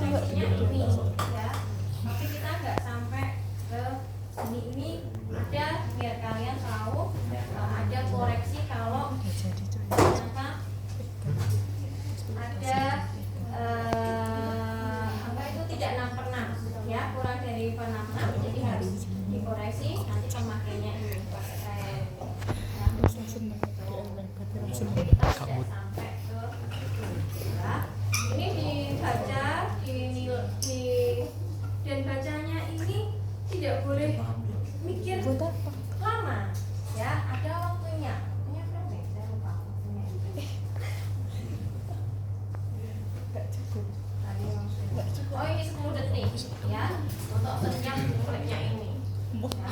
koreksinya ini ya, tapi kita nggak sampai ke sini. Ini ada biar kalian tahu ada koreksi kalau ternyata ada apa itu tidak 6 per 6 ya, kurang dari 6 jadi harus dikoreksi. Nanti pemakainya ini pakai saya ya. Jadi kita tidak sampai ke ya. Ini dibaca dan bacanya ini tidak boleh mikir lama ya, ada waktunya. Ini berapa ya? Saya lupa waktunya. Oh ini 10 detik ya untuk setiap kliknya ini ya.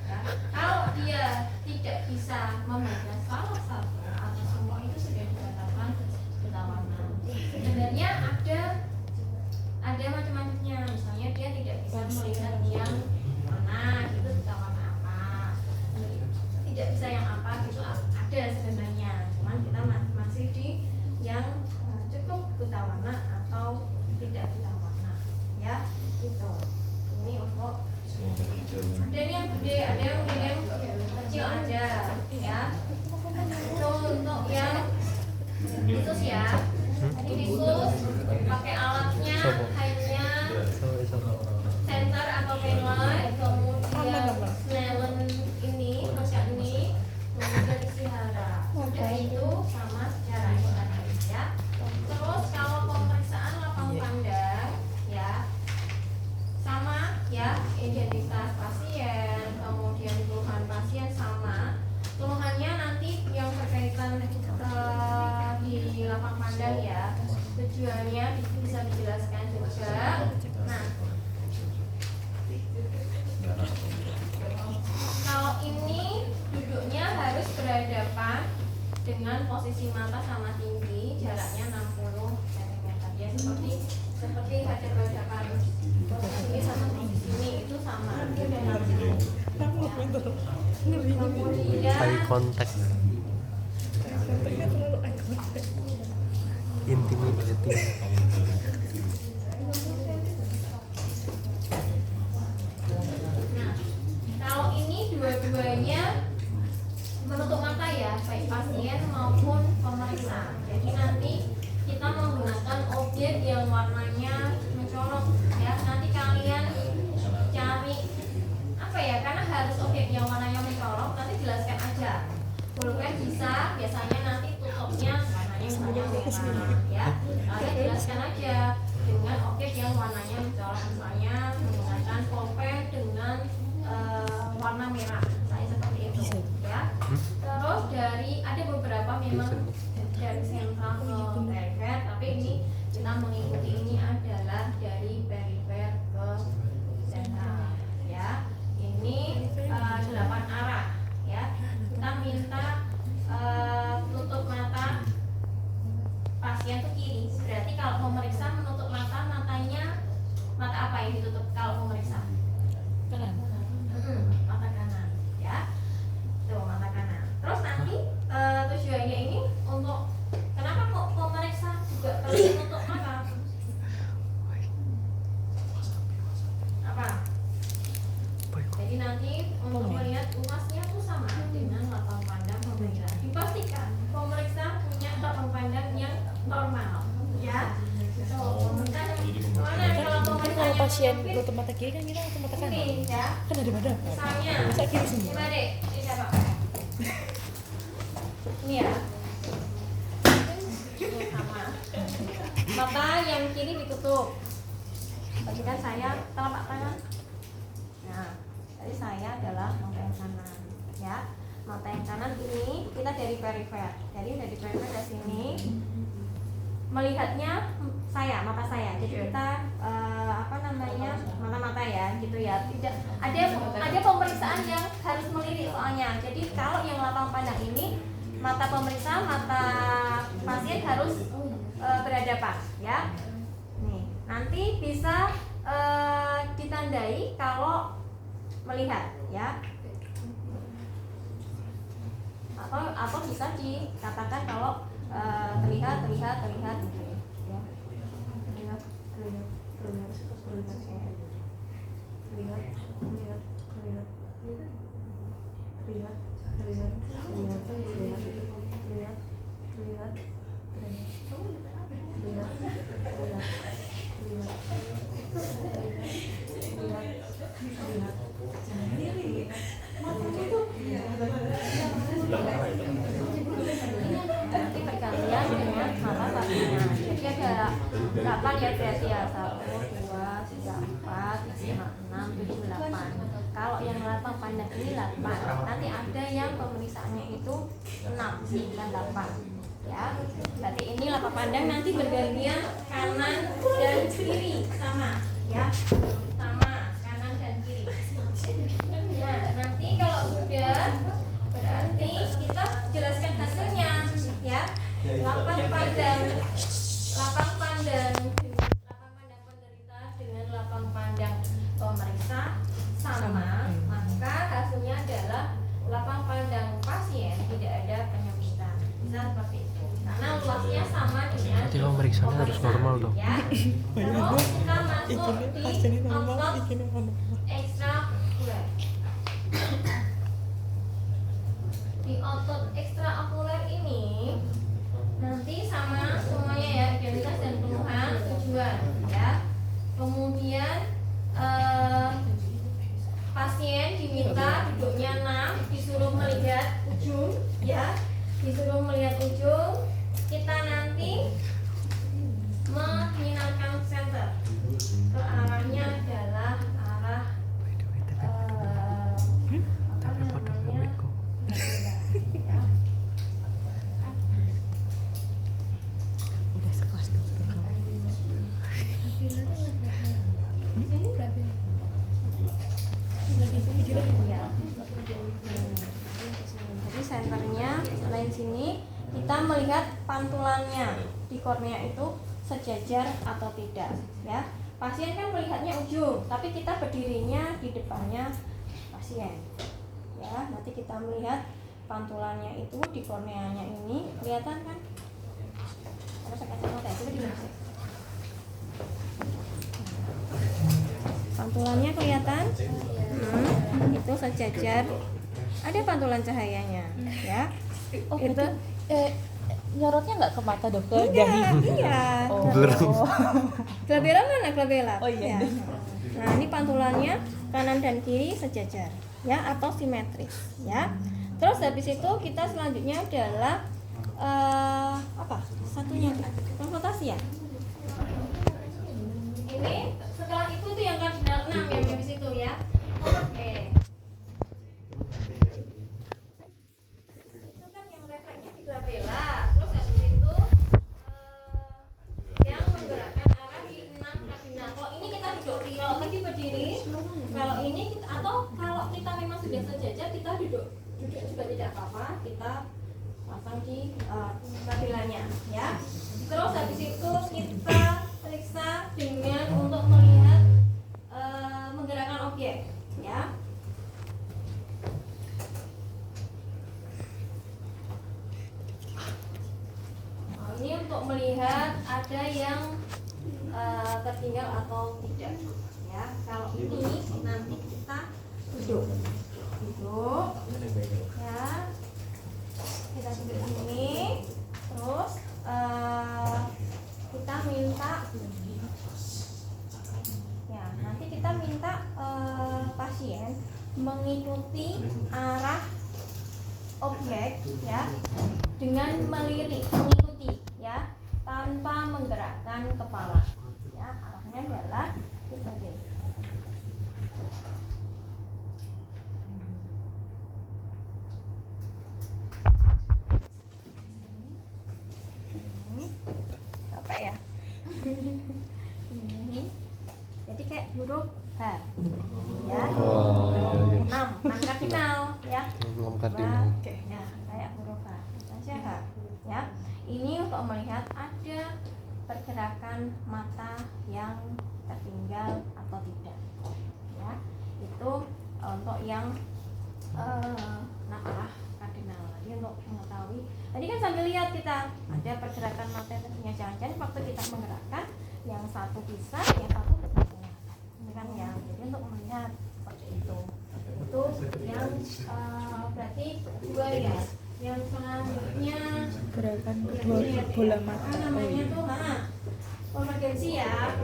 Ya. Kalau dia tidak bisa membaca salah satu atau semua itu sudah dikatakan buta warna. Sebenarnya ada macam-macamnya, misalnya dia tidak bisa melihat yang mana itu buta warna apa, tidak bisa yang apa gitu, ada sebenarnya, cuman kita masih di yang cukup buta warna atau tidak buta warna ya itu. Ini untuk ada yang gede, ada yang kecil aja ya. Itu untuk yang khusus ya. Ini khusus pakai alatnya hanya center atau penlight, kemudian snellen ini macam ini, kemudian isi hara. Udah itu sama caranya tadi ya. Terus kalau pemeriksaan lapang pandang ya sama ya, identitas pasien, kemudian keluhan pasien sama. Keluhannya nanti yang berkaitan di lapang pandang ya, tujuannya bisa dijelaskan juga. Nah, kalau ini duduknya harus berhadapan dengan posisi mata sama tinggi, jaraknya 60 cm ya, seperti hadap-hadapan posisi sama posisi ini itu sama. Kemudian eye contact, intimidating. nah, kalau ini dua-duanya menutup mata ya, baik pasien maupun pemeriksa. Jadi nanti kita menggunakan objek yang warnanya mencolok ya. Nanti kalian cari apa ya, karena harus objek yang warnanya mencolok, nanti jelaskan aja. Pulpen bisa, biasanya nanti tutupnya warnanya misalnya merah ya. Kalian jelaskan aja dengan objek yang warnanya mencolok, misalnya menggunakan pulpen dengan warna merah, saya seperti itu ya. Terus ada beberapa memang dari sentral ke perifer, tapi ini kita mengikuti ini adalah dari perifer ke sentral ya. Ini 8 arah ya. Kita minta tutup mata pasien tuh kiri. Berarti kalau memeriksa menutup matanya mata apa yang ditutup kalau memeriksa? Kanan. Mata kanan ya. Tuh mata kanan. Terus nanti tujuannya ini untuk kenapa kok pemeriksa juga perlu menutup mata? Apa? Jadi nanti untuk melihat luasnya itu sama dengan lapang pandang pemeriksa. Dipastikan pemeriksa punya lapang pandang yang normal ya. Kalau pasien tutup mata kiri kan kita tutup mata kanan. Ini ya. Kan ada pada. Misalnya, Masa kiri semua. coba deh, ini siapa? Ini ya. Ini sama. Mata yang kiri ditutup. Tadi kan saya telapak tangan. Nah, tadi saya adalah mata yang kanan, ya. Mata yang kanan ini kita dari perifer. Jadi dari perifer ke sini melihatnya mata saya. Jadi kita mata-mata ya, gitu ya. Tidak ada pemeriksaan yang harus melirik soalnya. Jadi kalau yang lapang pandang ini mata pemeriksa, mata pasien harus berhadapan, ya. Nih, nanti bisa ditandai kalau melihat, ya. Atau bisa dikatakan kalau terlihat gitu ya. Nanti bergantian dengan salah satunya. Jadi ada 8 ya berarti ya, 1, 2, 3, 4, 5, 6, 7, 8. Kalau yang lapang pandang ini 8. Nanti ada yang pemeriksaannya itu 6, bukan 8. Ya, berarti ini lapang pandang nanti bergantian kanan dan kiri sama, ya, sama kanan dan kiri. Nah, nanti kalau sudah berarti kita jelaskan hasilnya, ya. Lapang pandang penderita dengan lapang pandang pemeriksa sama, maka hasilnya adalah lapang pandang pasien tidak ada penyempitan. Bisa seperti itu. Karena luasnya sama dengan Berarti pemeriksaan harus normal dong. ya. Terus kita masuk di otot ekstraokuler. Di otot ekstraokuler ini nanti sama semuanya ya, identitas dan keluhan, tujuan ya. Kemudian pasien diminta duduknya 6, disuruh melihat ujung ya, disuruh melihat ujung. Kita nanti menyinarkan senter. Ke arahnya adalah arah Tapi pada memiku. Udah sekelas dokter kamu. Jadi senternya selain sini kita melihat pantulannya di kornea itu sejajar atau tidak ya. Pasien kan melihatnya ujung, tapi kita berdirinya di depannya pasien ya. Nanti kita melihat pantulannya itu di korneanya ini kelihatan kan? Terus saya kacamata ya, coba dilihat. Pantulannya kelihatan? Itu sejajar. Ada pantulan cahayanya, ya. Oh, Itu nyorotnya nggak ke mata dokter? iya. Oh. Glabella mana glabella? Oh, iya. Ya. Nah, ini pantulannya kanan dan kiri sejajar, ya, atau simetris, ya. Terus habis itu kita selanjutnya adalah apa? Satunya konsultasi ya. Ini setelah itu tuh yang kardinal 6 yang habis itu ya. Oke. Itu kan yang refleksnya di glabella. Terus habis itu yang menggerakkan arah di 6 kardinal. Kalau ini kita duduk, kalau tadi berdiri, kalau ini kita, atau kalau kita memang sudah sejajar kita duduk juga tidak apa-apa, kita pasang di kardinalnya ya. Terus habis itu kita periksa dengan untuk melihat menggerakkan objek ya. Nah, ini untuk melihat ada yang tertinggal atau tidak ya. Kalau ini nanti kita duduk ya, kita duduk ini. Terus kita minta ya, nanti kita minta pasien mengikuti arah objek ya dengan melirik, mengikuti ya, tanpa menggerakkan kepala ya. Arahnya adalah seperti ini. Apa ya? Ini jadi kayak huruf H ya. Oh, iya. 6 kardinal ya. Belum kardinal. Oke, ya, kayak huruf H saja H ya. Ini untuk melihat ada pergerakan mata yang tertinggal atau tidak ya. Itu untuk yang arah kardinal. Lagi untuk mengetahui tadi kan sambil lihat kita ada pergerakan mata yang tertinggal, jangan-jangan waktu kita menggerakkan yang satu bisa, yang satu tidak kelihatan. Ini kan ya, jadi untuk melihat seperti itu yang berarti dua ya. Yang selanjutnya Gerakan bola mata. namanya tuh konvergensi ya,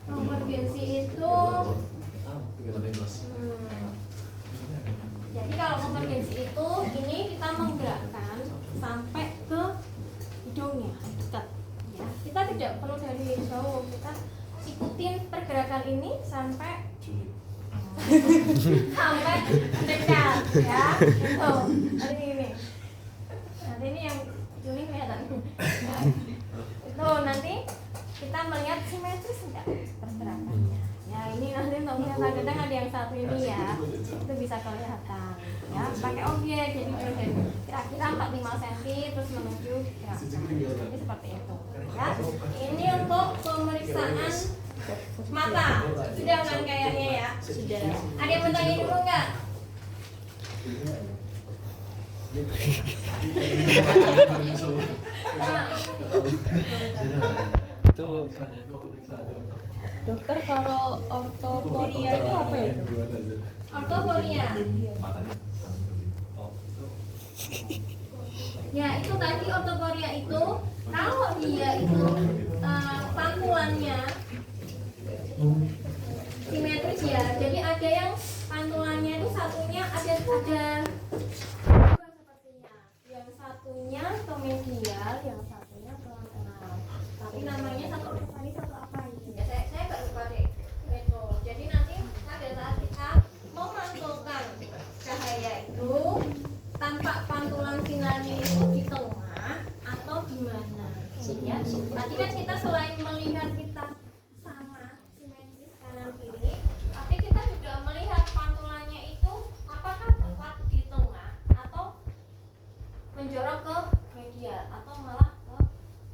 konvergensi itu jadi kalau konvergensi itu ini kita menggerakkan sampai ke hidungnya dekat ya, kita tidak perlu dari jauh, kita ikutin pergerakan ini sampai sampai dekat ya. Nanti ini yang ini kelihatan nah, itu nanti kita melihat simetris enggak pergerakannya ya. Ini nanti untuk kadang ada yang satu ini ya, itu bisa kelihatan ya pakai objek, jadi dari kira-kira 45 cm terus menuju gerakan, jadi seperti itu ya. Ini untuk pemeriksaan mata sudah kan kayaknya ya. Sudah. Ada yang bertanya dulu nggak? Itu Dokter, kalau ortoporia itu apa ya? Ortoporia. Ya itu tadi ortoporia itu kalau dia itu pantulannya simetris ya. Jadi ada yang pantulannya itu satunya ada sepertinya. Yang satunya ke medial, yang satunya ke lateral. Tapi namanya satu tadi satu apa ini? Ya, saya nggak lupa deh. Gitu. Jadi nanti pada saat kita memantulkan cahaya itu tampak pantulan sinarnya itu di tengah atau di mana? Ya. Tadi kan kita selain melihat kita sama simetris kanan kiri, tapi kita juga melihat pantulannya itu apakah tepat di tengah atau menjorok ke medial atau malah ke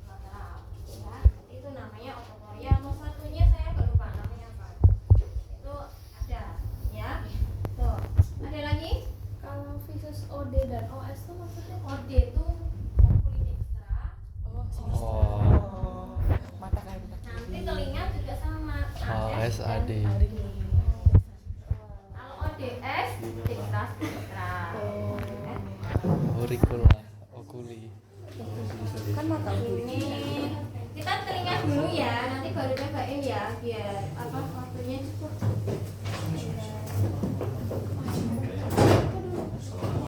lateral. Ya, itu namanya ortoporia. Nomor satunya saya lupa namanya apa. Itu ada, ya. Tuh, ada lagi? Kalau visus OD dan OS itu maksudnya OD itu okulis ekstra. Oh, mata kayak gitu. Nanti telinga juga sama. ASAD. Kalau ODS ekstra ekstra. Auricula oculi. Kan mata Ini kita telinga dulu ya, nanti baru cobain ya biar apa waktunya cukup.